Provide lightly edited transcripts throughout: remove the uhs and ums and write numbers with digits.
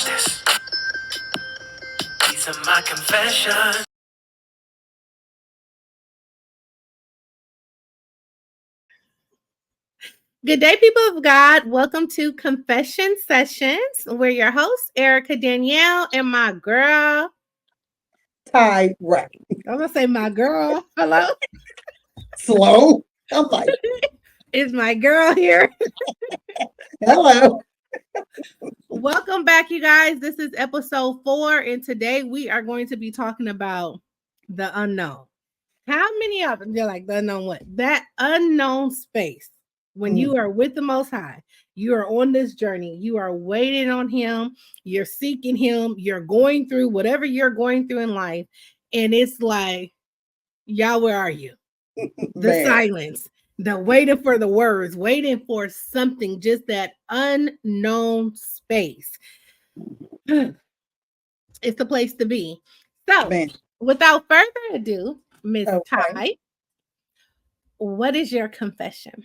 Watch this. These are my confessions. Good day, people of God. Welcome to Confession Sessions. We're your hosts, Erika, Danielle, and my girl. Tai, right. I'm going to say my girl. Hello? Slow. I'm like, It's my girl here. hello. Welcome back, you guys. This is episode 4, and today we are going to be talking about the unknown. How many of them, they're like, the unknown what? That unknown space. When you are with the Most High, you are on this journey, you are waiting on Him, you're seeking Him, you're going through whatever you're going through in life. And it's like, y'all, where are you? The silence, the waiting for the words, waiting for something, just that unknown space. It's the place to be. So, without further ado, Miss Tai, what is your confession?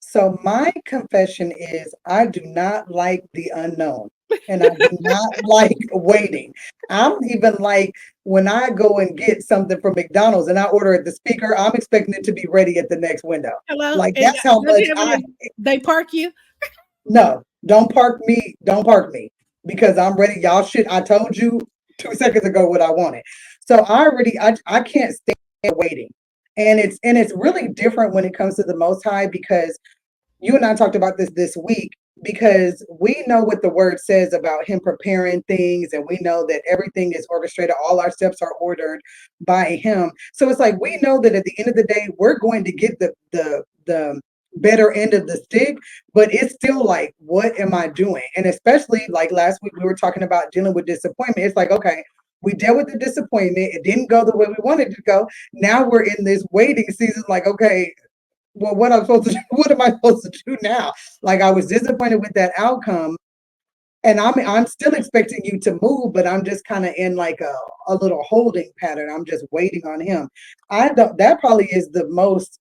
So my confession is I do not like the unknown and I do not like waiting. I'm even like when I go and get something from McDonald's and I order at the speaker, I'm expecting it to be ready at the next window. Hello? Like that's how much they park you? No, don't park me. Don't park me because I'm ready. Y'all should. I told you 2 seconds ago what I wanted. So I can't stand waiting. And it's really different when it comes to the Most High because you and I talked about this week because we know what the word says about him preparing things and we know that everything is orchestrated, all our steps are ordered by him. So it's like we know that at the end of the day we're going to get the better end of the stick, but it's still like, what am I doing? And especially like last week we were talking about dealing with disappointment. It's like, okay, we dealt with the disappointment, it didn't go the way we wanted it to go. Now we're in this waiting season, like, okay, well, what I'm supposed to do, what am I supposed to do now? Like I was disappointed with that outcome. And I'm still expecting you to move, but I'm just kind of in like a little holding pattern. I'm just waiting on him. That probably is the most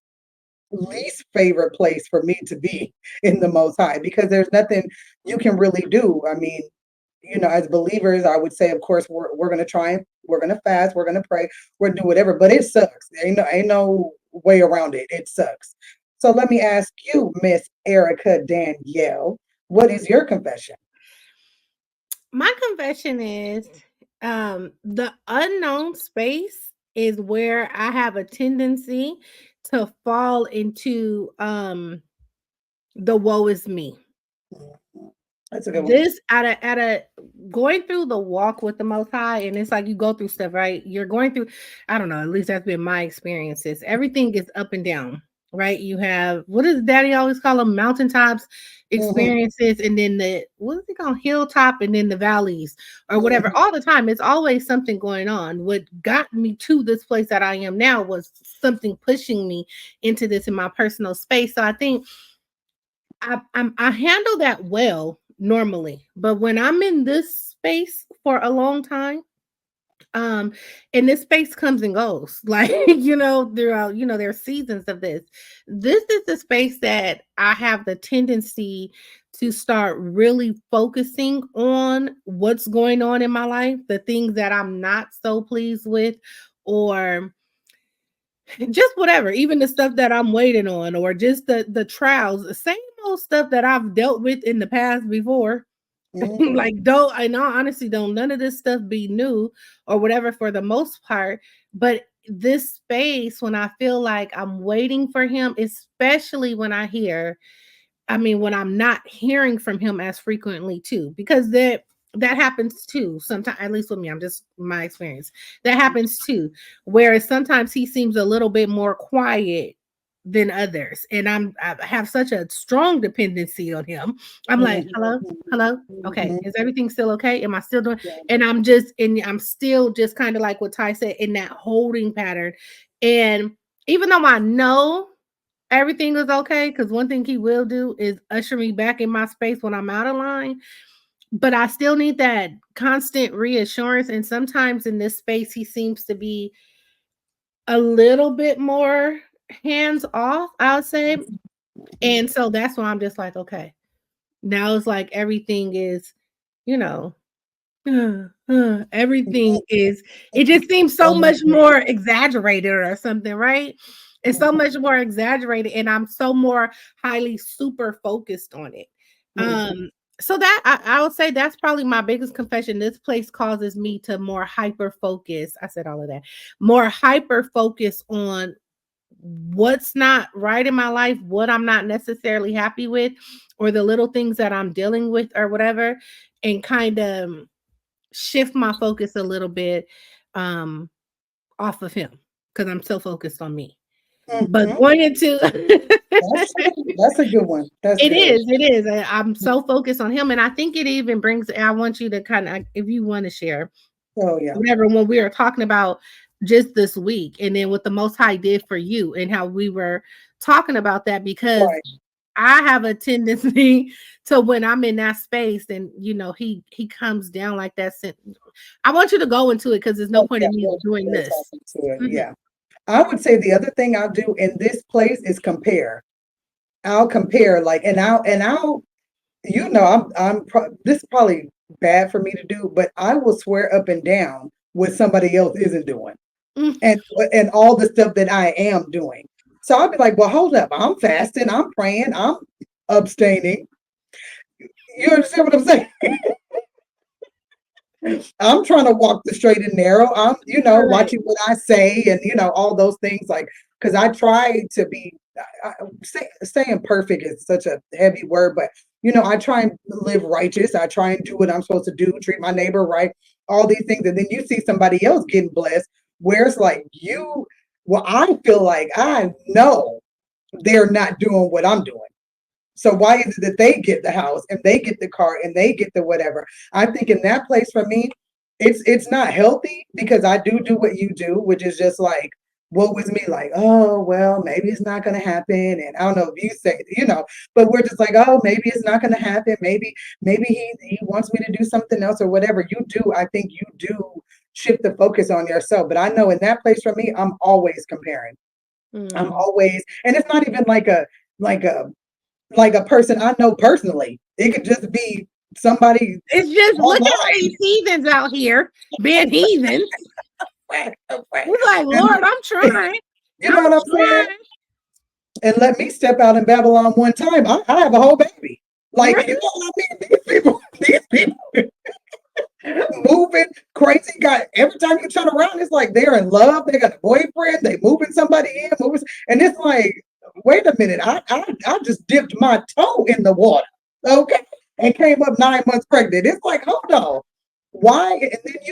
least favorite place for me to be in the Most High because there's nothing you can really do. I mean, as believers, I would say, of course, we're gonna try and we're gonna fast, we're gonna pray, we're gonna do whatever, but it sucks. Ain't no way around it. It sucks. So let me ask you, Miss Erika Danielle, what is your confession? My confession is the unknown space is where I have a tendency to fall into the woe is me. That's a good one. This at a going through the walk with the Most High, and it's like you go through stuff, right? You're going through, I don't know, at least that's been my experiences. Everything is up and down, right? You have, what does Daddy always call them? Mountaintops experiences, and then what is it called? Hilltop, and then the valleys or whatever. All the time, it's always something going on. What got me to this place that I am now was something pushing me into this in my personal space. So I think I handle that well normally, but when I'm in this space for a long time, and this space comes and goes, like throughout, there are seasons of this. This is the space that I have the tendency to start really focusing on what's going on in my life, the things that I'm not so pleased with, or just whatever, even the stuff that I'm waiting on, or just the trials, the same old stuff that I've dealt with in the past before. Like, don't I know honestly, don't none of this stuff be new or whatever for the most part. But this space, when I feel like I'm waiting for him, especially when when I'm not hearing from him as frequently too, because that happens too. Sometimes, at least with me, I'm just my experience. That happens too. Whereas sometimes he seems a little bit more quiet than others, and I have such a strong dependency on him. I'm like, hello, okay, is everything still okay? Am I still doing? And I'm still just kind of like what Ty said, in that holding pattern. And even though I know everything is okay, because one thing he will do is usher me back in my space when I'm out of line, but I still need that constant reassurance. And sometimes in this space, he seems to be a little bit more hands off, I'll say. And so that's why I'm just like, okay, now it's like everything is, Everything is, it just seems so much more exaggerated or something, right? It's so much more exaggerated, and I'm so more highly super focused on it. Um, so that I would say that's probably my biggest confession. This place causes me to more hyper focus. I said all of that, more hyper focus on what's not right in my life, what I'm not necessarily happy with, or the little things that I'm dealing with, or whatever, and kind of shift my focus a little bit um off of him because I'm so focused on me. But Mhm. going into That's a good one. That's good. it is. I'm so focused on him. And I think it even brings, I want you to kind of, if you want to share Oh yeah. whatever, when we were talking about just this week, and then what the Most High did for you, and how we were talking about that, because Right. I have a tendency to, when I'm in that space, and he comes down like that. I want you to go into it because there's no Oh point yeah. in me doing We'll this. talk into it. Mhm. Yeah. I would say the other thing I'll do in this place is compare. I'll compare, like, and I'll this is probably bad for me to do, but I will swear up and down what somebody else isn't doing, Mm, and all the stuff that I am doing. So I'll be like, well, hold up, I'm fasting, I'm praying, I'm abstaining. You understand what I'm saying? I'm trying to walk the straight and narrow. I'm, right. watching what I say, and all those things, like, because I try to be. Saying perfect is such a heavy word, but I try and live righteous. I try and do what I'm supposed to do, treat my neighbor right, all these things, and then you see somebody else getting blessed, where it's like you. Well, I feel like I know they're not doing what I'm doing. So why is it that they get the house and they get the car and they get the whatever? I think in that place for me, it's not healthy, because I do what you do, which is just like, what was me, like, oh well, maybe it's not gonna happen. And I don't know if you say, but we're just like, oh, maybe it's not gonna happen. Maybe he wants me to do something else or whatever. You do, I think you do shift the focus on yourself. But I know in that place for me, I'm always comparing. I'm Mm. always, and it's not even like a like a person I know personally. It could just be somebody It's just, look at online. these heathens out here being heathens. And It's like, Lord, I'm trying. you know I'm what I'm saying? trying. And let me step out in Babylon one time. I have a whole baby. Like, you know what I mean? These people moving crazy. Got every time you turn around, it's like they're in love. They got a boyfriend. They moving somebody in, and it's like, wait a minute. I just dipped my toe in the water, okay, and came up 9 months pregnant. It's like, hold on, why?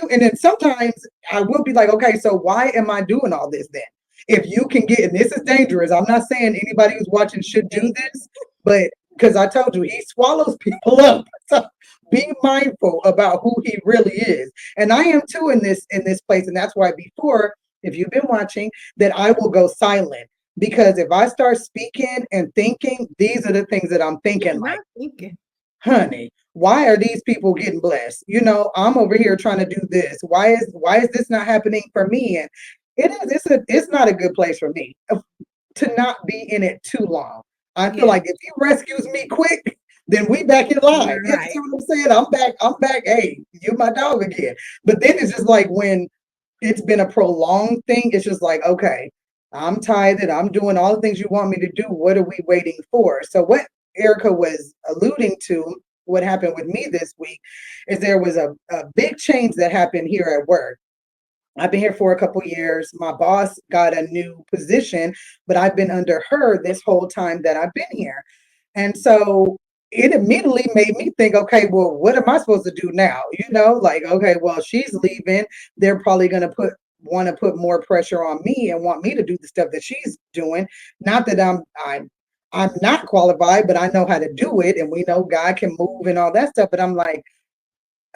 And then sometimes I will be like, okay, so why am I doing all this then? If you can get, and this is dangerous. I'm not saying anybody who's watching should do this, but because I told you he swallows people up. So be mindful about who he really is. And I am too in this place. And that's why before, if you've been watching, that I will go silent. Because if I start speaking and thinking, these are the things that I'm thinking, You're like, not thinking. honey, why are these people getting blessed? I'm over here trying to do this. Why is this not happening for me? And it's not a good place for me to not be in it too long. I feel Yeah, like if he rescues me quick, then we back in line. you're You right. understand what I'm saying? I'm back. Hey, you my dog again. But then it's just like when it's been a prolonged thing, it's just like, okay, I'm tired. I'm doing all the things you want me to do. What are we waiting for? So what Erica was alluding to, what happened with me this week, is there was a big change that happened here at work. I've been here for a couple years. My boss got a new position, but I've been under her this whole time that I've been here. And so it immediately made me think, okay, well, what am I supposed to do now? Like, okay, well, she's leaving. They're probably going to want to put more pressure on me and want me to do the stuff that she's doing. Not that I'm not qualified, but I know how to do it, and we know God can move and all that stuff. But I'm like,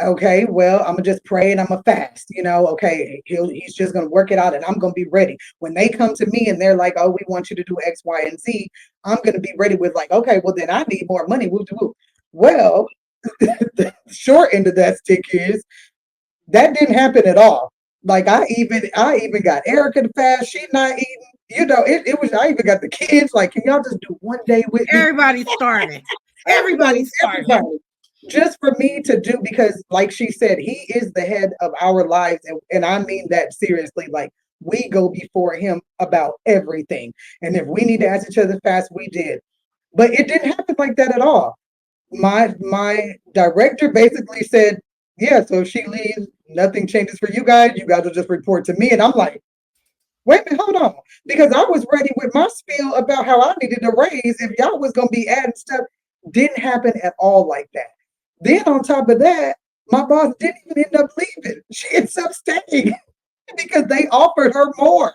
okay, well, I'm gonna just pray and I'm gonna fast. Okay, he's just gonna work it out, and I'm gonna be ready when they come to me and they're like, "Oh, we want you to do X, Y, and Z." I'm gonna be ready with, like, okay, well, then I need more money. Woo, woo, woo. Well, the short end of that stick is that didn't happen at all. Like, I even got Erica to fast. She not eating. It was. I even got the kids. Like, can y'all just do one day with me? Everybody's starving. Everybody, Everybody's starving. everybody. just for me to do, because like she said, he is the head of our lives, and I mean that seriously. Like, we go before him about everything, and if we need to ask each other fast, we did. But it didn't happen like that at all. My director basically said, yeah, so if she leaves, nothing changes for you guys. You guys will just report to me. And I'm like, wait a minute, hold on. Because I was ready with my spiel about how I needed a raise if y'all was gonna be adding stuff. Didn't happen at all like that. Then on top of that, my boss didn't even end up leaving. She ends up staying because they offered her more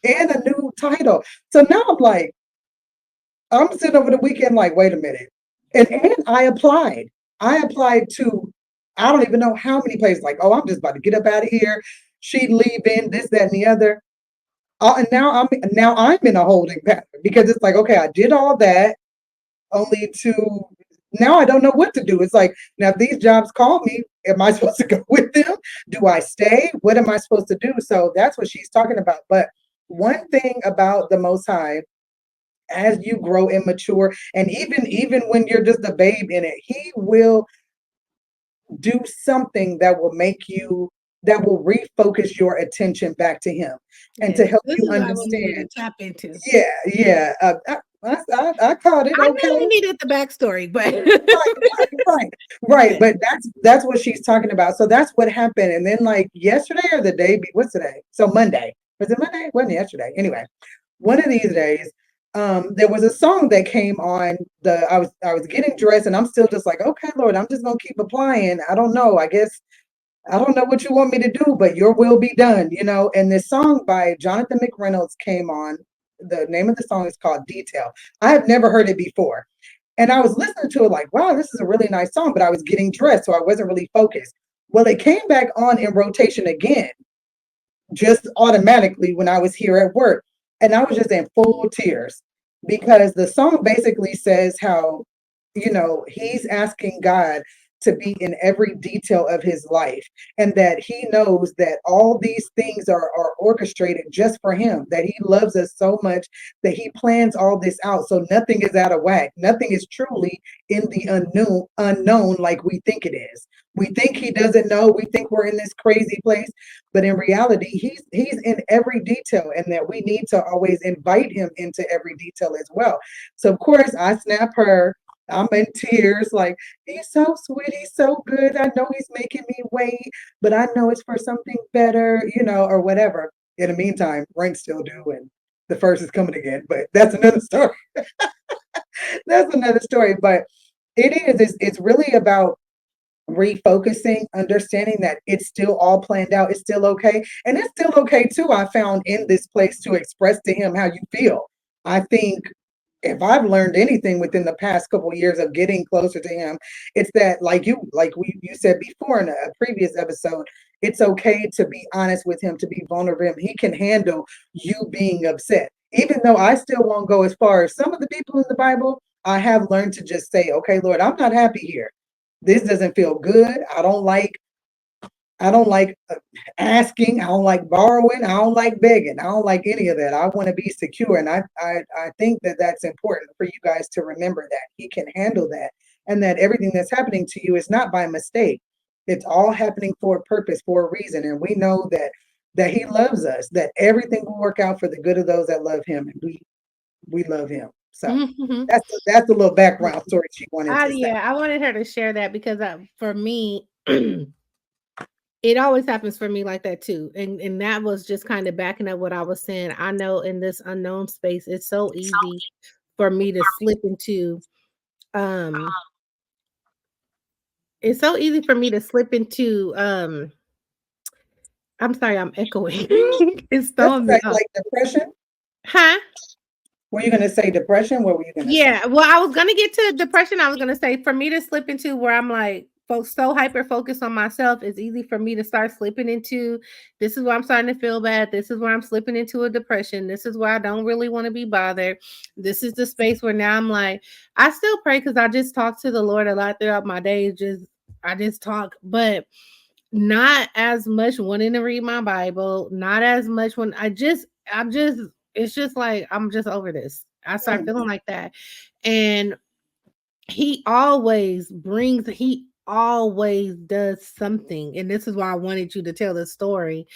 and a new title. So now I'm like, I'm sitting over the weekend like, wait a minute. And I applied. I applied to, I don't even know how many places, like, oh, I'm just about to get up out of here. She leaving, this, that, and the other. And now I'm in a holding pattern because it's like, okay, I did all that only to now I don't know what to do. It's like, now if these jobs call me, am I supposed to go with them? Do I stay? What am I supposed to do? So that's what she's talking about. But one thing about the Most High, as you grow and mature, and even when you're just a babe in it, he will do something that will make you, that will refocus your attention back to him and to Yes, help this you is what I really need to understand. tap into. Yeah, yeah. I caught it. I Okay. know I needed the backstory, but Right. yes, But that's what she's talking about. So that's what happened. And then like yesterday or the day, what's today? So Monday. Was it Monday? Wasn't it yesterday? Anyway, one of these days, there was a song that came on. I was getting dressed, and I'm still just like, okay, Lord, I'm just gonna keep applying. I don't know. I guess I don't know what you want me to do, but your will be done. And this song by Jonathan McReynolds came on. The name of the song is called Detail. I have never heard it before. And I was listening to it like, wow, this is a really nice song, but I was getting dressed, so I wasn't really focused. Well, it came back on in rotation again, just automatically when I was here at work. And I was just in full tears because the song basically says how, he's asking God to be in every detail of his life, and that he knows that all these things are orchestrated just for him, that he loves us so much that he plans all this out. So nothing is out of whack. Nothing is truly in the unknown like we think it is. We think he doesn't know. We think we're in this crazy place, but in reality, he's in every detail, and that we need to always invite him into every detail as well. So of course, I snap her. I'm in tears, like, he's so sweet, he's so good. I know he's making me wait, but I know it's for something better, or whatever. In the meantime, rain's still due, and the first is coming again. But that's another story. That's another story. But it's really about refocusing, understanding that it's still all planned out. It's still okay. And it's still okay too, I found in this place, to express to him how you feel. I think if I've learned anything within the past couple of years of getting closer to him, it's that, like you said before in a previous episode, it's okay to be honest with him, to be vulnerable with him. He can handle you being upset. Even though I still won't go as far as some of the people in the Bible, I have learned to just say, okay, Lord, I'm not happy here. This doesn't feel good. I don't like asking. I don't like borrowing. I don't like begging. I don't like any of that. I want to be secure, and I think that that's important for you guys to remember, that he can handle that, and that everything that's happening to you is not by mistake. It's all happening for a purpose, for a reason, and we know that he loves us. That everything will work out for the good of those that love him, and we love him. So mhm. that's a little background story she wanted to say. Yeah, I wanted her to share that because for me, it always happens for me like that too. And that was just kind of backing up what I was saying. I know in this unknown space, it's so easy for me to slip into um it's so easy for me to slip into I'm sorry, I'm echoing. It's That's throwing me right, off. like depression. Huh? Were you gonna say depression? What were you gonna say? Yeah, well, I was gonna get to depression. I was gonna say for me to slip into where I'm like so hyper focused on myself, it's easy for me to start slipping into this is where I'm starting to feel bad. This is where I'm slipping into a depression. This is where I don't really want to be bothered. This is the space where now I'm like, I still pray because I just talk to the Lord a lot throughout my day. I just talk, but not as much wanting to read my Bible, not as much when I'm just it's just like I'm just over this. I start Mm, feeling like that. And he always brings he always does something. And this is why I wanted you to tell the story.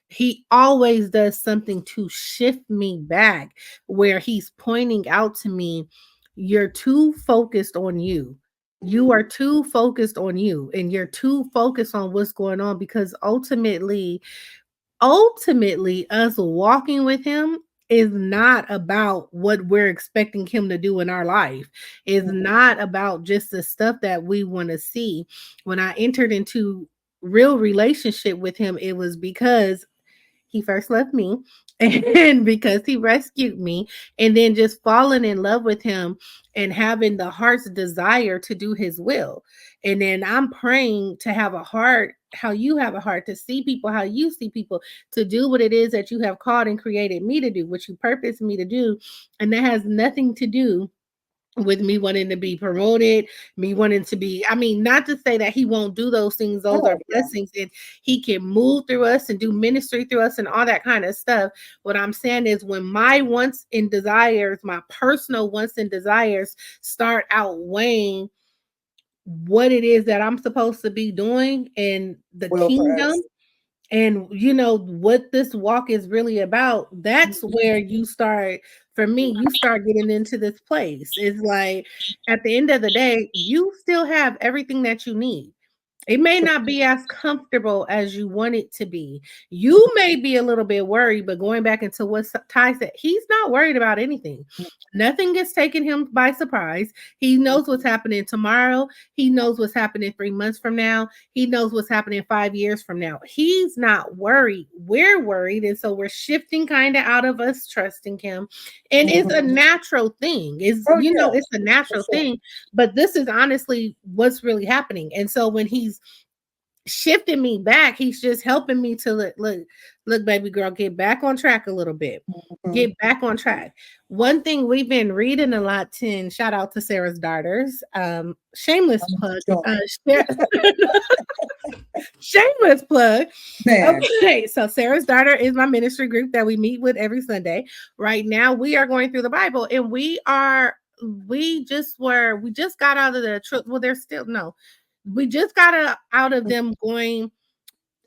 He always does something to shift me back, where he's pointing out to me, you're too focused on you. You are too focused on you, and you're too focused on what's going on, because ultimately us walking with him is not about what we're expecting him to do in our life. It's not about just the stuff that we want to see. When I entered into real relationship with him, it was because he first loved me and because he rescued me, and then just falling in love with him and having the heart's desire to do his will. And then I'm praying to have a heart how you have a heart, to see people how you see people, to do what it is that you have called and created me to do, what you purposed me to do. And that has nothing to do with me wanting to be promoted, me wanting to be, I mean, not to say that he won't do those things, those Oh, are yeah. blessings, and he can move through us and do ministry through us and all that kind of stuff. What I'm saying is, when my wants and desires, my personal wants and desires start outweighing what it is that I'm supposed to be doing in the Will for kingdom, us. and what this walk is really about, that's where you start, for me, you start getting into this place. It's like, at the end of the day, you still have everything that you need. It may not be as comfortable as you want it to be. You may be a little bit worried, but going back into what Ty said, he's not worried about anything. Nothing gets taken him by surprise. He knows what's happening tomorrow. He knows what's happening 3 months from now. He knows what's happening 5 years from now. He's not worried. We're worried. And so we're shifting kind of out of us trusting him. And it's a Mhm. natural thing. Oh yeah, It's a for natural sure. thing, but this is honestly what's really happening. And so when he's shifting me back, he's just helping me to look, baby girl, get back on track a little bit. Mhm. Get back on track. One thing we've been reading a lot, and shout out to Sarah's daughters. Shameless I'm plug. join. Shameless plug. Man, Okay, so Sarah's daughter is my ministry group that we meet with every Sunday. Right now, we are going through the Bible, and we just got out of the truth. Well, there's still no, we just got out of them going.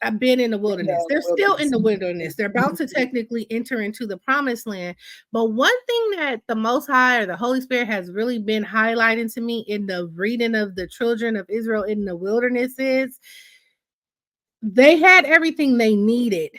I've been in the in wilderness. the They're still in wilderness. the wilderness. They're about to technically enter into the promised land. But one thing that the Most High or the Holy Spirit has really been highlighting to me in the reading of the children of Israel in the wilderness is they had everything they needed.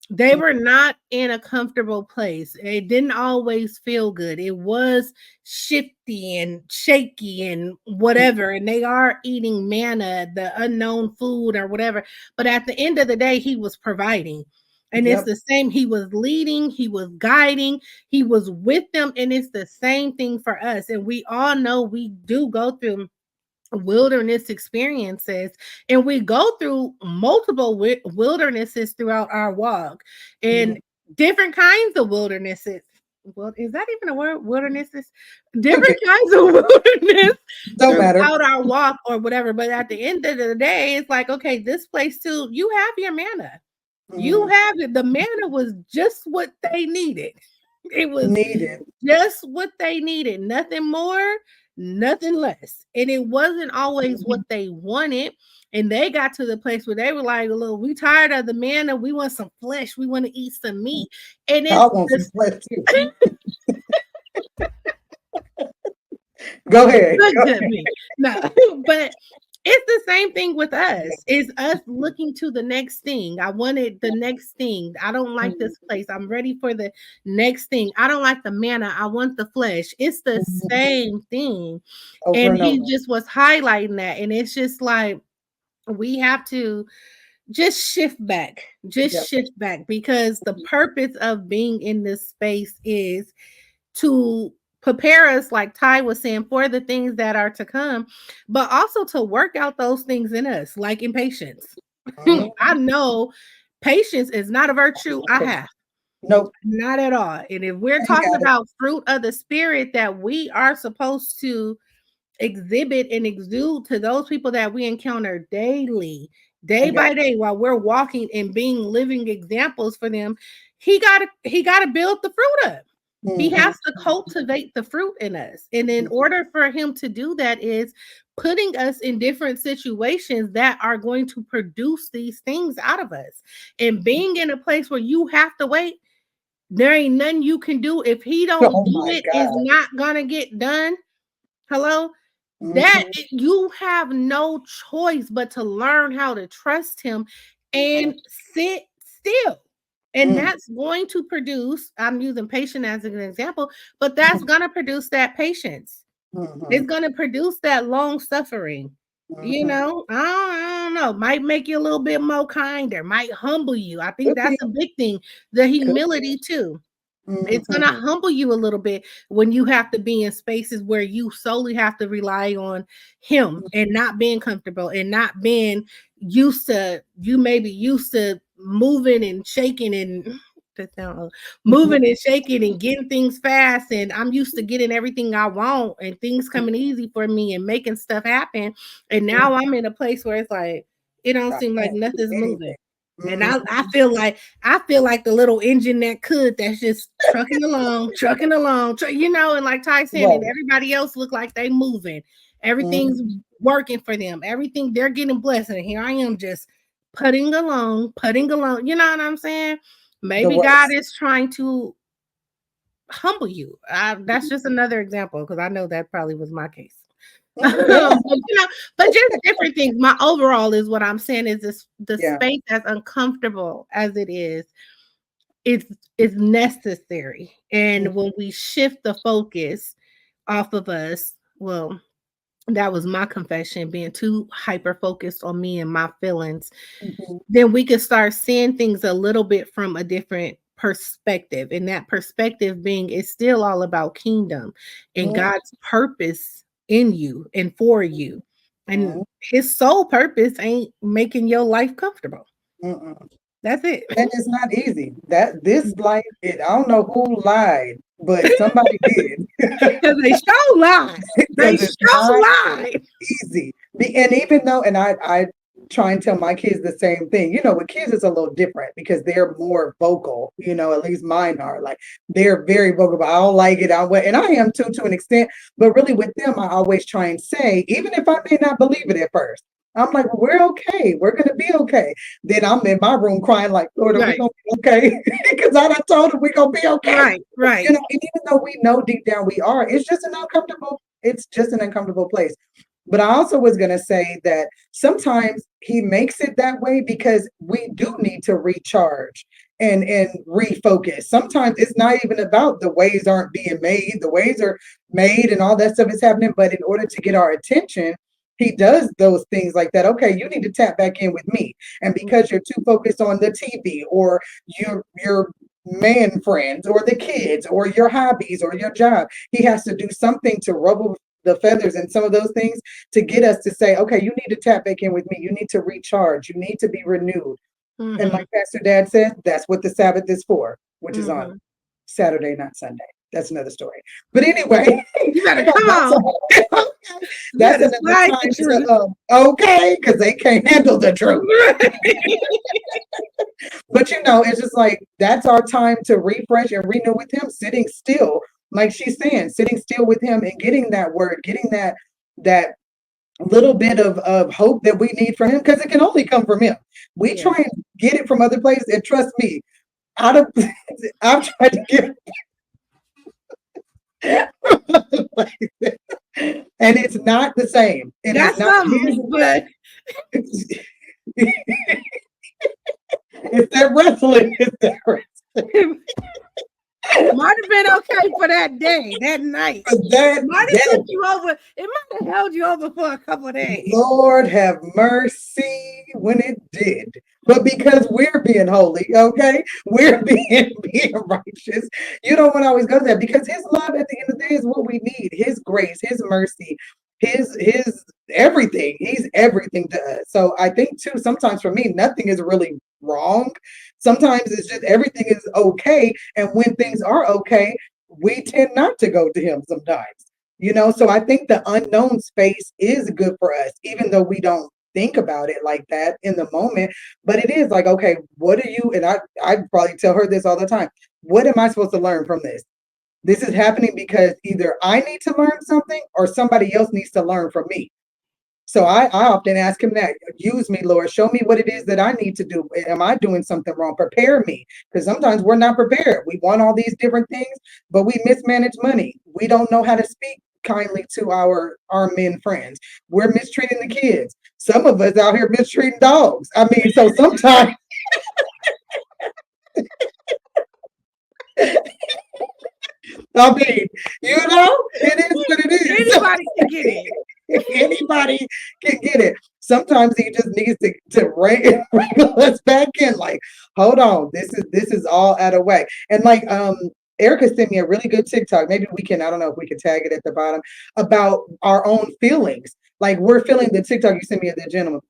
They were not in a comfortable place. It didn't always feel good. It was shifty and shaky and whatever. And they are eating manna, the unknown food or whatever. But at the end of the day, he was providing. And it's Yep. the same. He was leading, he was guiding, he was with them. And it's the same thing for us. And we all know we do go through wilderness experiences, and we go through multiple wildernesses throughout our walk, Mhm. and different kinds of wildernesses. Well, is that even a word? Wildernesses, different kinds of wilderness Don't matter. throughout our walk or whatever. But at the end of the day, it's like, okay, this place too, you have your manna. You Mhm. have it. The manna was just what they needed. It was Needed. just what they needed, nothing more, nothing less. And it wasn't always what Mhm. they wanted. And they got to the place where they were like, look, we tired of the manna. We want some flesh. We want to eat some meat. And I it's want some this flesh too. Go ahead. look at me. No, but it's the same thing with us. It's us looking to the next thing. I wanted the next thing. I don't like Mhm. this place. I'm ready for the next thing. I don't like the manna. I want the flesh. It's the Mhm. same thing. Over And and he over. just was highlighting that. And it's just like we have to just Yep. shift back, because the purpose of being in this space is to prepare us, like Ty was saying, for the things that are to come, but also to work out those things in us, like in patience. I Mhm. know patience is not a virtue I have. Nope. Not at all. And if we're Ain't talking got it. about fruit of the spirit that we are supposed to exhibit and exude to those people that we encounter daily, day Ain't got by day, while we're walking and being living examples for them, he got to build the fruit up. it. He Mhm. has to cultivate the fruit in us. And in order for him to do that is putting us in different situations that are going to produce these things out of us. And being in a place where you have to wait, there ain't nothing you can do. If he don't Oh do my it, it's God. not gonna get done. Hello? That Mhm, you have no choice but to learn how to trust him and sit still. And mm, that's going to produce, I'm using patient as an example, but that's mhm, going to produce that patience. mhm, It's gonna produce that long suffering. You mhm. know, I don't know. Might make you a little bit more kinder. Might humble you. I think Could that's be, a big thing. The could humility be. too. It's Mhm, gonna humble you a little bit when you have to be in spaces where you solely have to rely on him and not being comfortable and not being used to you maybe used to moving and shaking and that sound mhm, moving and shaking and getting things fast and I'm used to getting everything I want and things mhm, coming easy for me and making stuff happen. And mhm. now I'm in a place where it's like it don't I seem like can't do nothing's moving. anything. And Mhm, I feel like the little engine that could that's just trucking along, you know, and like Ty saying, and right. everybody else look like they moving. Everything's Mhm, working for them. Everything they're getting blessed. And here I am just putting along. You know what I'm saying? the Maybe God worst. is trying to humble you. That's just another example because I know that probably was my case. Yeah, But you know, but just different things. My overall is what I'm saying is this the yeah. space as uncomfortable as it is, it's it's necessary. Mhm, And when we shift the focus off of us, well, that was my confession, being too hyper focused on me and my feelings, mhm, then we could start seeing things a little bit from a different perspective. And that perspective being it's still all about kingdom and mhm, God's purpose in you and for you. And mhm, his sole purpose ain't making your life comfortable. mm-mm. That's it. And it's not easy. That this life, I don't know who lied, but somebody did. Because they show lied. They Because it's show not lied. easy. And even though, and I try and tell my kids the same thing. You know, with kids it's a little different because they're more vocal. You know, at least mine are. Like they're very vocal. But I don't like it. And I am too, to an extent. But really, with them, I always try and say, even if I may not believe it at first, I'm like, well, we're okay. We're gonna be okay. Then I'm in my room crying like, Lord, are we Right, gonna be okay? Because I done told them we're gonna be okay. right, right. You know, and even though we know deep down we are, it's just an uncomfortable place. But I also was going to say that sometimes he makes it that way because we do need to recharge and refocus. Sometimes it's not even about the ways aren't being made. The ways are made and all that stuff is happening. But in order to get our attention, he does those things like that. Okay, you need to tap back in with me. And because you're too focused on the TV or your man friends or the kids or your hobbies or your job, he has to do something to ruffle the feathers and some of those things to get us to say, okay, you need to tap back in with me. You need to recharge. You need to be renewed. And Mhm, like Pastor Dad said, that's what the Sabbath is for, which is on mhm. Saturday, not Sunday. That's another story. But anyway, You better you know, come that's on. You that's better another slide the time truth. to okay, because they can't handle the truth. But you know, it's just like that's our time to refresh and renew with him, sitting still, like she's saying, sitting still with him and getting that word, getting that little bit of hope that we need from him, because it can only come from him. We Yeah. try and get it from other places, and trust me, out of I've tried to get it from other places, and it's not the same. It is Got not. some, but It's, it's that wrestling. It's that wrestling. might have been okay for that day, that night. But It that might have day, took you over. It might have held you over for a couple of days. Lord have mercy when it did. But because we're being holy, okay, we're being righteous. You don't want to always go to that because His love at the end of the day is what we need. His grace, His mercy, His everything. He's everything to us. So I think too. Sometimes for me, nothing is really wrong. Sometimes it's just everything is okay, and when things are okay, we tend not to go to Him sometimes. You know, so I think the unknown space is good for us, even though we don't think about it like that in the moment. But it is like, okay, what are you? And I probably tell her this all the time. What am I supposed to learn from this? This is happening because either I need to learn something or somebody else needs to learn from me. So I often ask him that. Use me, Lord. Show me what it is that I need to do. Am I doing something wrong? Prepare me. Because sometimes we're not prepared. We want all these different things, but we mismanage money. We don't know how to speak kindly to our men friends. We're mistreating the kids. Some of us out here mistreating dogs. I mean, so sometimes I mean, it is what it is. Anybody can get it. Anybody can get it. Sometimes he just needs to wrangle us back in. Like, hold on, this is all out of whack. And like Erica sent me a really good TikTok. Maybe we can, I don't know if we can tag it at the bottom about our own feelings. Like we're feeling the TikTok you sent me of the gentleman,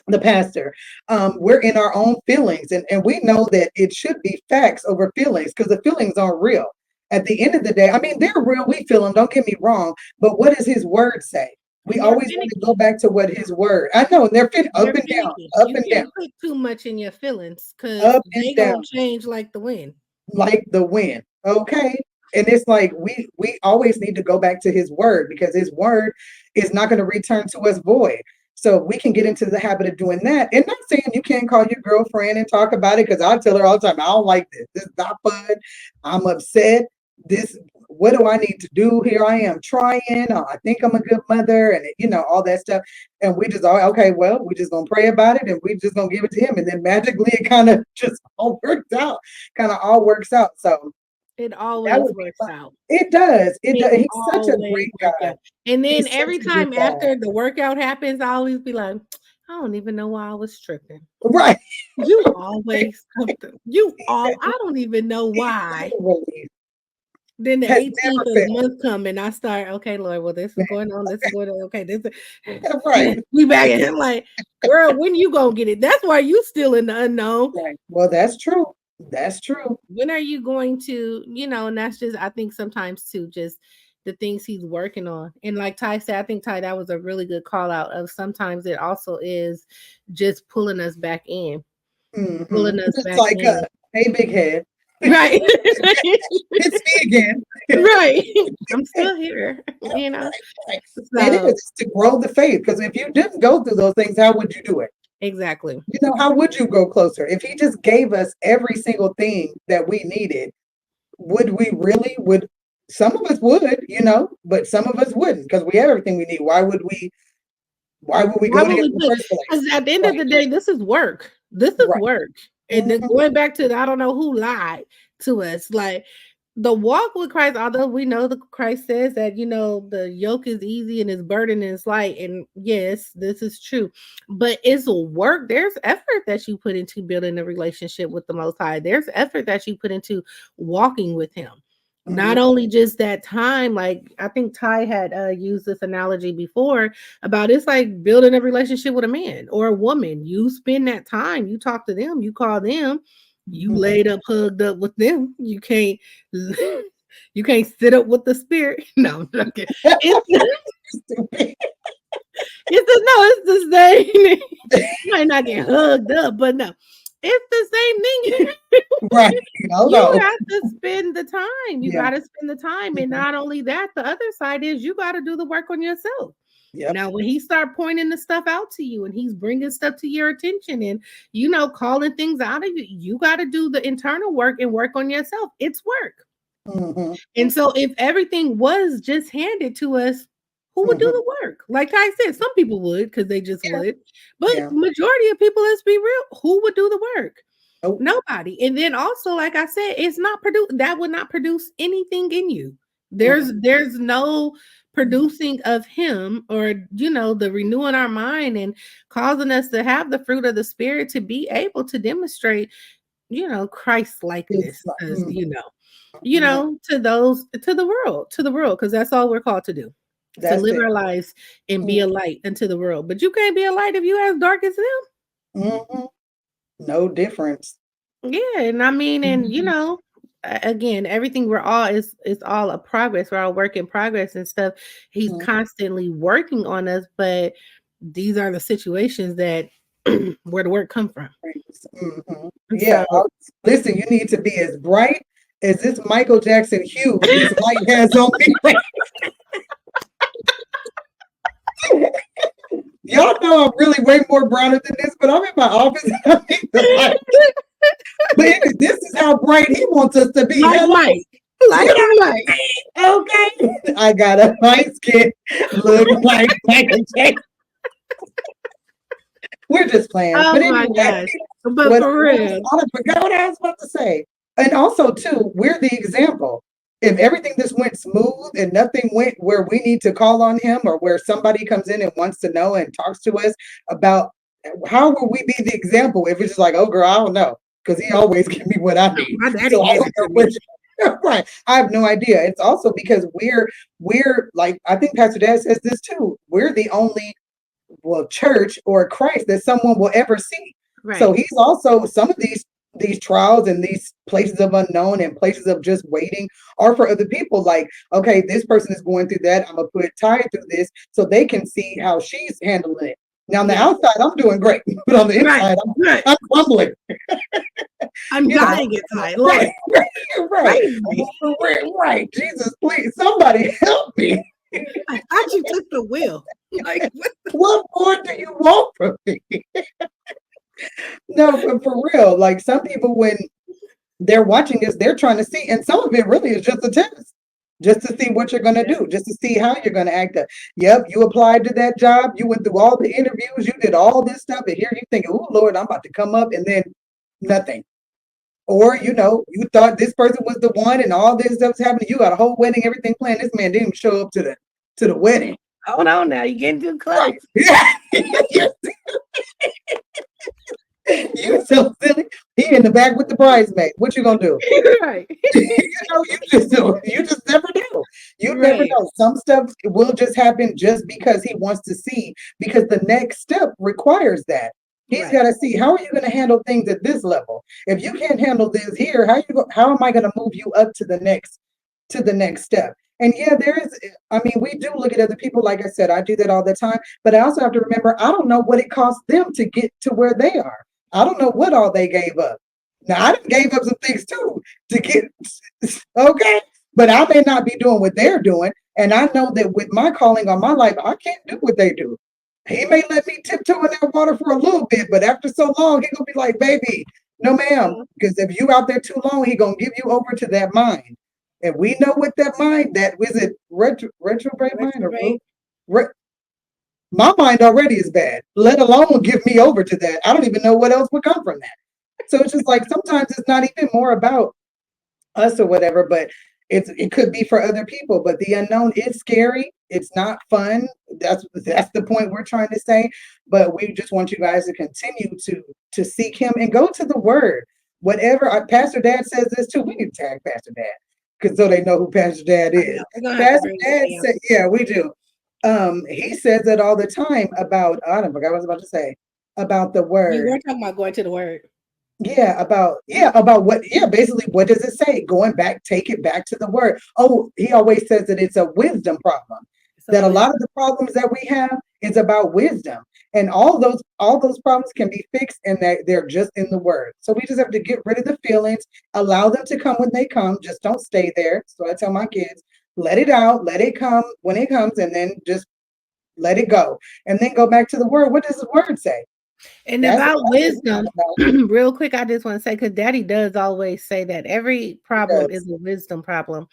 the pastor. We're in our own feelings, and we know that it should be facts over feelings because the feelings aren't real. At the end of the day, I mean, they're real. We feel them. Don't get me wrong. But what does his word say? We They're always want to go finicky. back to what his word. I know, and they're fit up They're and down, finicky. up You and down, can't put too much in your feelings because up and they down, gonna change like the wind. like the wind. Okay. And it's like we always need to go back to his word because his word is not going to return to us void. So we can get into the habit of doing that. And not saying you can't call your girlfriend and talk about it because I tell her all the time, I don't like this. This is not fun. I'm upset. This, what do I need to do? Here I am trying. I think I'm a good mother, and all that stuff. And we just all okay, well, we just gonna pray about it and we just gonna give it to him. And then magically it kind of just all works out. Kind of all works out. So It that always would be works fun. out. It does. It It does. He's such a always great works guy. out. And then He's such every a good time guy. after the workout happens, I always be like, I don't even know why I was tripping. Right. You always something. I don't even know why. Literally Then the has 18th never of the failed. month come and I start, okay, Lord, well, this is going on, this is going on. Okay, this Right. is we back and I'm like, girl, when you gonna get it? That's why you still in the unknown. Right. Well, that's true. That's true. When are you going to, and that's just I think sometimes too, just the things he's working on. And like Ty said, I think Ty, that was a really good call out of sometimes it also is just pulling us back in, pulling us It's back like, in. hey, big head, Right. it's me again. Right. I'm still here, Right. It is So it's to grow the faith because if you didn't go through those things, how would you do it? exactly. How would you go closer? If he just gave us every single thing that we needed, would we really? Would some of us would, but some of us wouldn't because we have everything we need. Why would we Why go to would him we in the put first place? because at the end of Right. the day, this is work. This is Right. work. And then Mhm. going back to I don't know who lied to us. Like the walk with Christ, although we know the Christ says that the yoke is easy and his burden is light. And yes, this is true. But it's a work. There's effort that you put into building a relationship with the Most High. There's effort that you put into walking with him. Mhm. Not only just that time, like I think Ty had used this analogy before about it's like building a relationship with a man or a woman. You spend that time, you talk to them, you call them, you Mhm. laid up, hugged up with them. You can't you can't sit up with the spirit. No, I'm joking. It's Stupid. it's the same. You might not get hugged up, but no, it's the same thing. Right. Hold You on. have to spend the time. You Yeah. got to spend the time. And Mhm. not only that, the other side is you got to do the work on yourself. Yep. Now, when he start pointing the stuff out to you and he's bringing stuff to your attention and, calling things out of you, you got to do the internal work and work on yourself. It's work. Mhm. And so if everything was just handed to us, who would do Mhm. the work? Like I said, some people would because they just Yeah. would. But Yeah. majority of people, let's be real, who would do the work? Oh. Nobody. And then also, like I said, it's not produce that would not produce anything in you. Mhm. There's no producing of him or the renewing our mind and causing us to have the fruit of the spirit to be able to demonstrate Christ It's likeness like, because mhm. to the world because that's all we're called to do, to That's live it. our lives and be Mm. a light unto the world. But you can't be a light if you as dark as them. Mhm. No difference. Yeah, and I mean, and Mhm. again, everything we're all is all a progress. We're all work in progress and stuff. He's Mhm. constantly working on us, but these are the situations that where the work come from. Mhm. And Yeah. so Listen, you need to be as bright as this Michael Jackson hue this light has on me. Y'all know I'm really way more browner than this, but I'm in my office and I need the light. But this is how bright he wants us to be. Like Hello. Mike. Like You know Mike. Okay. I got a light skin, look like Michael Jackson. We're just playing. Oh But my anyway, gosh. But for real. I forgot what I was about to say. And also, too, we're the example. If everything just went smooth and nothing went where we need to call on him or where somebody comes in and wants to know and talks to us about how will we be the example if it's just like, oh girl, I don't know. Because he always give me what I need. My daddy So I gave don't it know to me. which right. I have no idea. It's also because we're like I think Pastor Dad says this too. We're the only church or Christ that someone will ever see. So Right. he's also some of these trials and these places of unknown and places of just waiting are for other people. Like, okay, this person is going through that. I'm gonna put Ty through this so they can see how she's handling it. Now on the Yeah. outside, I'm doing great, but on the Right. inside, Right. I'm crumbling. I'm You know, dying inside. Lord. right. Praise me. Right. Jesus, please, somebody help me. I thought you took the wheel. Like what? What more do you want from me? No, but for real, like some people, when they're watching this, they're trying to see, and some of it really is just a test, just to see what you're going to do, just to see how you're going to act up. Yep, you applied to that job, you went through all the interviews, you did all this stuff, and here you thinking, oh Lord, I'm about to come up, and then nothing. Or you thought this person was the one, and all this stuff's happening. You got a whole wedding, everything planned. This man didn't even show up to the wedding. Hold on now. You're getting too close. Yeah. You so silly. He in the back with the bridesmaid. What you gonna do? Right. You just never know. You never Right. know. Some stuff will just happen just because he wants to see, because the next step requires that. He's Right. got to see, how are you going to handle things at this level? If you can't handle this here, how am I going to move you up to the next step? And yeah, there is, I mean, we do look at other people. Like I said, I do that all the time, but I also have to remember, I don't know what it costs them to get to where they are. I don't know what all they gave up. Now, I done gave up some things too to get, okay, but I may not be doing what they're doing. And I know that with my calling on my life, I can't do what they do. He may let me tiptoe in that water for a little bit, but after so long, he gonna be like, baby, no ma'am. Because if you out there too long, he gonna give you over to that mind. And we know what that mind, that was it retrograde mind or Retrograde. re, my mind already is bad, let alone give me over to that. I don't even know what else would come from that. So it's just like sometimes it's not even more about us or whatever, but it could be for other people. But the unknown is scary. It's not fun. That's the point we're trying to say. But we just want you guys to continue to seek him and go to the word. Whatever Pastor Dad says this too. We need to tag Pastor Dad because so they know who Pastor Dad I is. know. We're gonna have to Pastor bring Dad it down. said, yeah, we do. He says it all the time about I don't forgot what I was about to say about the You word. were talking about going to the word. About what, basically what does it say? Going back, take it back to the word. Oh, he always says that it's a wisdom problem. So That a lot of the problems that we have is about wisdom. And all those problems can be fixed and they're just in the word. So we just have to get rid of the feelings, allow them to come when they come, just don't stay there. So I tell my kids, let it out, let it come when it comes, and then just let it go. And then go back to the word. What does the word say? And That's about what wisdom, real quick, I just want to say, because Daddy does always say that every it problem is does. a wisdom problem.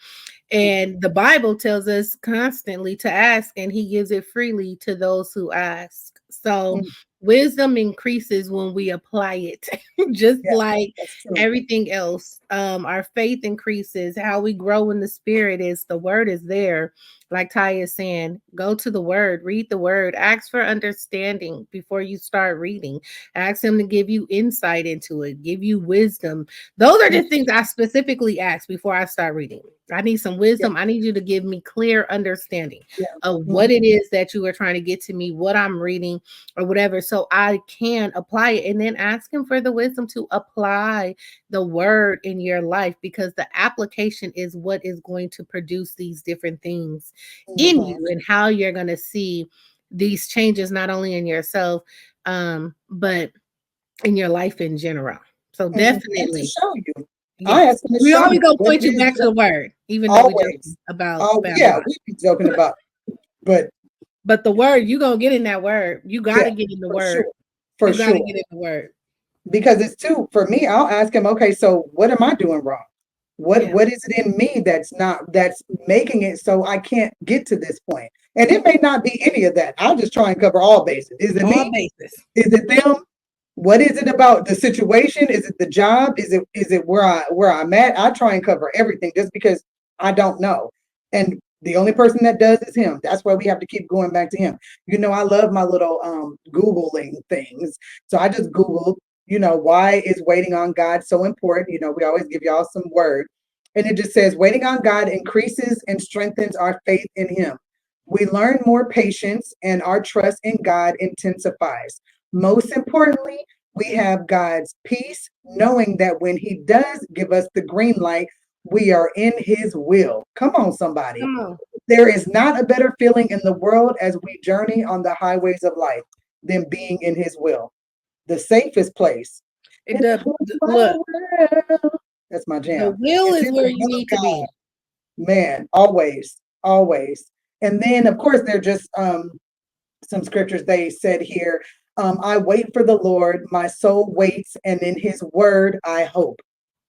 And the Bible tells us constantly to ask, and he gives it freely to those who ask. So Mm, wisdom increases when we apply it, just yeah, like that's true. everything else. Our faith increases. How we grow in the spirit is the word is there. Like Ty is saying, go to the word, read the word, ask for understanding before you start reading. Ask him to give you insight into it, give you wisdom. Those are Mm, just things I specifically ask before I start reading. I need some yeah, wisdom. I need you to give me clear understanding yeah. of what Mhm. it is that you are trying to get to me, what I'm reading, or whatever, so I can apply it. And then ask him for the wisdom to apply the word in your life, because the application is what is going to produce these different things in Mhm. you and how you're going to see these changes, not only in yourself, but in your life in general. So And to definitely. show you, I Yes. asked him to We show always me gonna what point it you is back to that the word, even though we joking always. about Oh yeah, Babylon. we be joking about, but But the word, you gonna get in that word. You Yeah, gotta get in the for word. sure. For You gotta sure. get in the word. Because it's too, for me, I'll ask him, okay, so what am I doing wrong? Yeah. What is it in me that's making it so I can't get to this point? And it may not be any of that. I'll just try and cover all bases. Is it All me? bases. Is it them? What is it about the situation? Is it the job? Is it where I'm at? I try and cover everything just because I don't know. And the only person that does is him. That's why we have to keep going back to him. I love my little Googling things. So I just Googled, why is waiting on God so important? We always give y'all some word. And it just says waiting on God increases and strengthens our faith in him. We learn more patience and our trust in God intensifies. Most importantly, we have God's peace, knowing that when He does give us the green light, we are in His will. Come on, somebody. Come on. There is not a better feeling in the world as we journey on the highways of life than being in His will. The safest place in the whole wide Look, world. That's my the jam. will It's is in where the you will of need to God. be. Man, always, always. And then, of course, they're just some scriptures they said here. I wait for the Lord, my soul waits, and in his word I hope,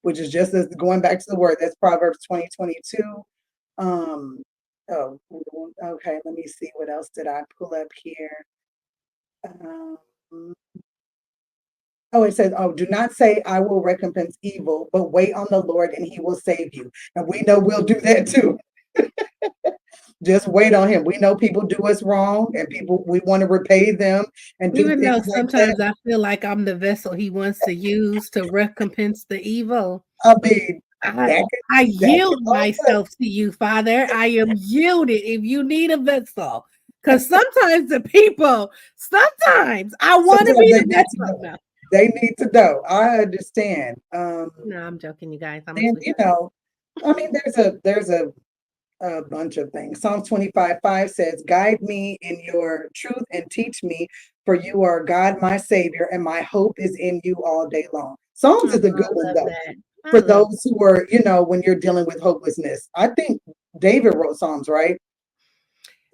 which is just as going back to the word. That's Proverbs 20:22. Um, oh, okay, let me see what else did I pull up here. Um, oh, it says, oh, do not say I will recompense evil, but wait on the Lord and he will save you. And we know we'll do that too. Just wait on him. We know people do us wrong and people, we want to repay them and do Even things though like that. sometimes I feel like I'm the vessel he wants to use to recompense the evil. I mean, I that could I that could yield also myself to you, Father. I am yielded if you need a vessel. Because sometimes the people, sometimes I want to sometimes be they the need to vessel. know. No, They need to know. I understand. no, I'm joking, you guys. I'm a And sweetheart. I mean, there's a bunch of things. Psalms 25:5 says, "Guide me in your truth and teach me, for you are God, my Savior, and my hope is in you all day long." Psalms Oh, is a I good one love though that. I for love. those who are, when you're dealing with hopelessness. I think David wrote Psalms, right?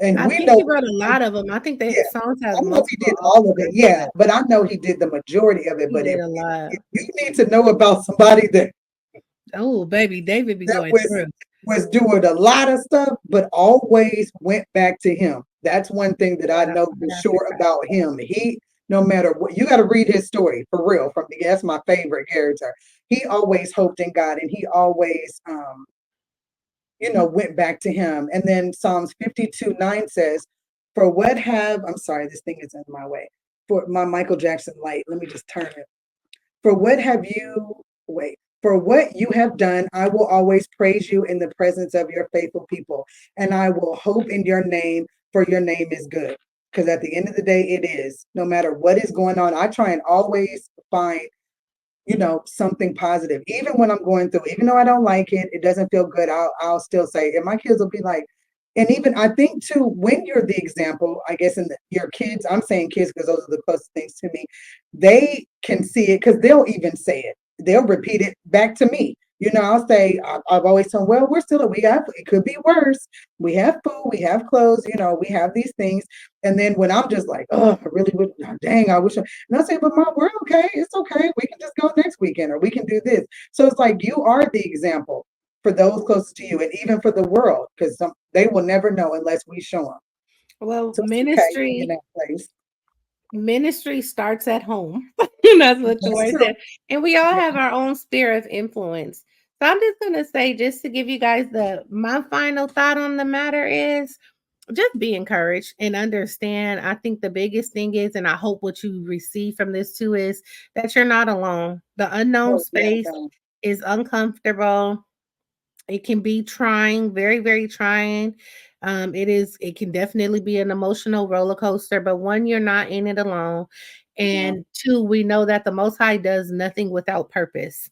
And I we think know he wrote a lot of them. I think yeah. that songs I has don't know if he multiple did all of it, authors, yeah, but but I know he did the majority of it. he But did if, a lot. if you need to know about somebody Oh, baby, David be that going was through. was doing a lot of stuff, but always went back to him. That's one thing that I Yeah, know for sure about him. He, no matter what, you got to read his story for real. That's my favorite character. He always hoped in God, and he always, went back to him. And then Psalms 52:9 says, "For what have I'm sorry, this thing is in my way. For my Michael Jackson light, let me just turn it. For what have you, wait, for what you have done, I will always praise you in the presence of your faithful people, and I will hope in your name, for your name is good." Because at the end of the day, it is. No matter what is going on, I try and always find, something positive. Even when I'm going through, even though I don't like it, it doesn't feel good, I'll still say, and my kids will be like, and even I think too, when you're the example, I guess your kids, I'm saying kids because those are the closest things to me, they can see it because they'll even say it. They'll repeat it back to me. I'll say, I've always told them, well, it could be worse. We have food, we have clothes, we have these things. And then when I'm just like, oh, I really would, dang, I wish, and I say, but Mom, we're okay. It's okay. We can just go next weekend or we can do this. So it's like you are the example for those closest to you and even for the world because they will never know unless we show them. Well, So it's okay to be in ministry that place. ministry starts at home. That's what the That's word true. said. And we all Yeah. have our own sphere of influence. So I'm just gonna say, just to give you guys my final thought on the matter is just be encouraged and understand. I think the biggest thing is, and I hope what you receive from this too is that you're not alone. The unknown Oh, yeah, space no. is uncomfortable. It can be trying, very, very trying. It can definitely be an emotional roller coaster, but one, you're not in it alone. Yeah. And two, we know that the Most High does nothing without purpose.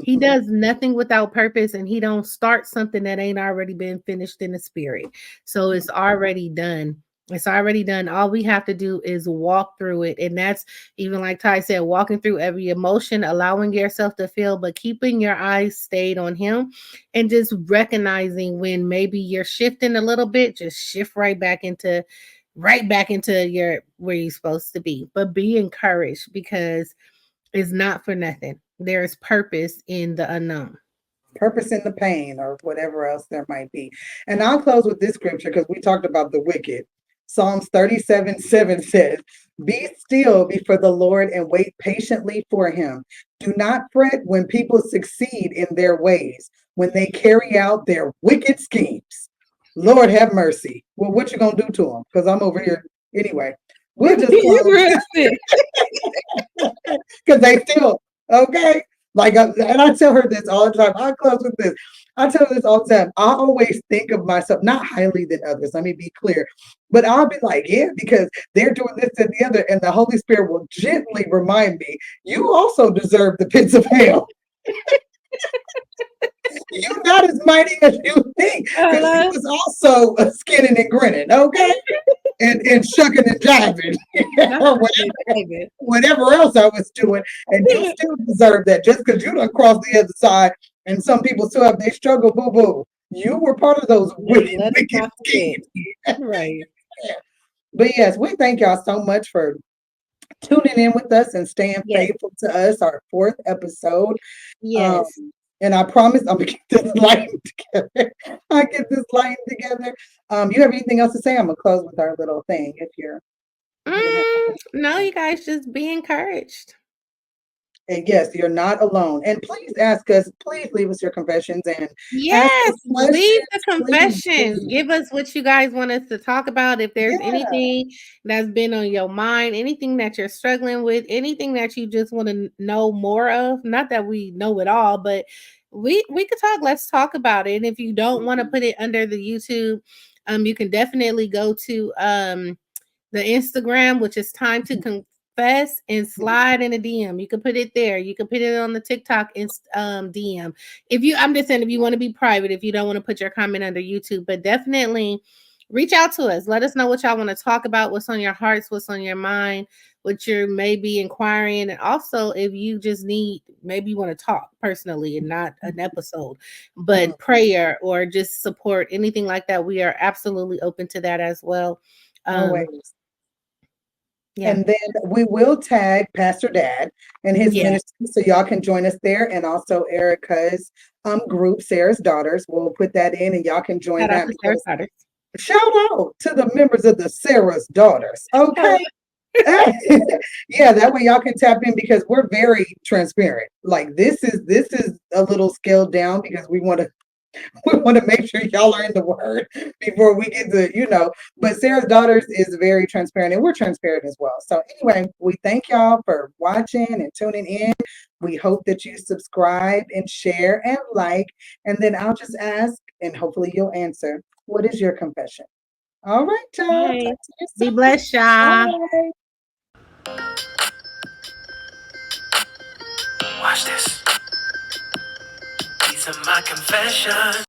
He Mhm. does nothing without purpose, and he don't start something that ain't already been finished in the spirit. So it's already done. It's already done. All we have to do is walk through it. And that's even like Ty said, walking through every emotion, allowing yourself to feel, but keeping your eyes stayed on him and just recognizing when maybe you're shifting a little bit, just shift right back into right back into your where you're supposed to be. But be encouraged because it's not for nothing. There's purpose in the unknown. Purpose in the pain or whatever else there might be. And I'll close with this scripture because we talked about the wicked. Psalms 37:7 says, "Be still before the Lord and wait patiently for him. Do not fret when people succeed in their ways, when they carry out their wicked schemes. Lord have mercy." Well, what you gonna do to them? Because I'm over here anyway. We'll just You close real sick. because they still okay. Like, and I tell her this all the time. I close with this. I tell her this all the time. I always think of myself not highly than others. Let me be clear, but I'll be like, yeah, because they're doing this and the other, and the Holy Spirit will gently remind me, you also deserve the pits of hell. You're not as mighty as you think, because you Hello. was also skinning and grinning, okay, and shucking and jiving, Not or fucking David. whatever else I was doing, and you still deserve that just because you done crossed the other side. And some people still have they struggle, boo boo. You were part of those Let us wicked not forget. schemes. Right. But yes, we thank y'all so much for tuning in with us and staying Yes. faithful to us, our fourth episode. Um, Yes. and I promise I'm gonna get this lighting together. I get this lighting together. You have anything else to say? I'm gonna close with our little thing if you didn't have nothing to No, say. you guys just be encouraged. And yes, you're not alone. And please ask us, please leave us your confessions and ask Yes, us leave questions. the Please, confessions. please. Give us what you guys want us to talk about. If there's Yeah. anything that's been on your mind, anything that you're struggling with, anything that you just want to know more of. Not that we know it all, but we could talk. Let's talk about it. And if you don't want to Mhm. put it under the YouTube, you can definitely go to the Instagram, which is time to confess, and slide in a DM. You can put it there. You can put it on the TikTok DM. If you, I'm just saying, if you want to be private, if you don't want to put your comment under YouTube, but definitely reach out to us. Let us know what y'all want to talk about, what's on your hearts, what's on your mind, what you're maybe inquiring. And also, if you just need, maybe you want to talk personally and not an episode, Mhm. but prayer or just support, anything like that, we are absolutely open to that as well. Um, Always. yeah. And then we will tag Pastor Dad and his Yeah. ministry so y'all can join us there. And also Erica's group, Sarah's Daughters. We'll put that in and y'all can join Shout out that to Sarah because Carter. shout out to the members of the Sarah's Daughters. Hello. Okay. Yeah, that way y'all can tap in because we're very transparent. Like this is a little scaled down because we want to we want to make sure y'all are in the word before we get to, but Sarah's Daughters is very transparent and we're transparent as well. So anyway, we thank y'all for watching and tuning in. We hope that you subscribe and share and like, and then I'll just ask and hopefully you'll answer. What is your confession? All right, y'all. Talk Hey, to you be soon. blessed, y'all. Bye. Watch this. These are my confessions.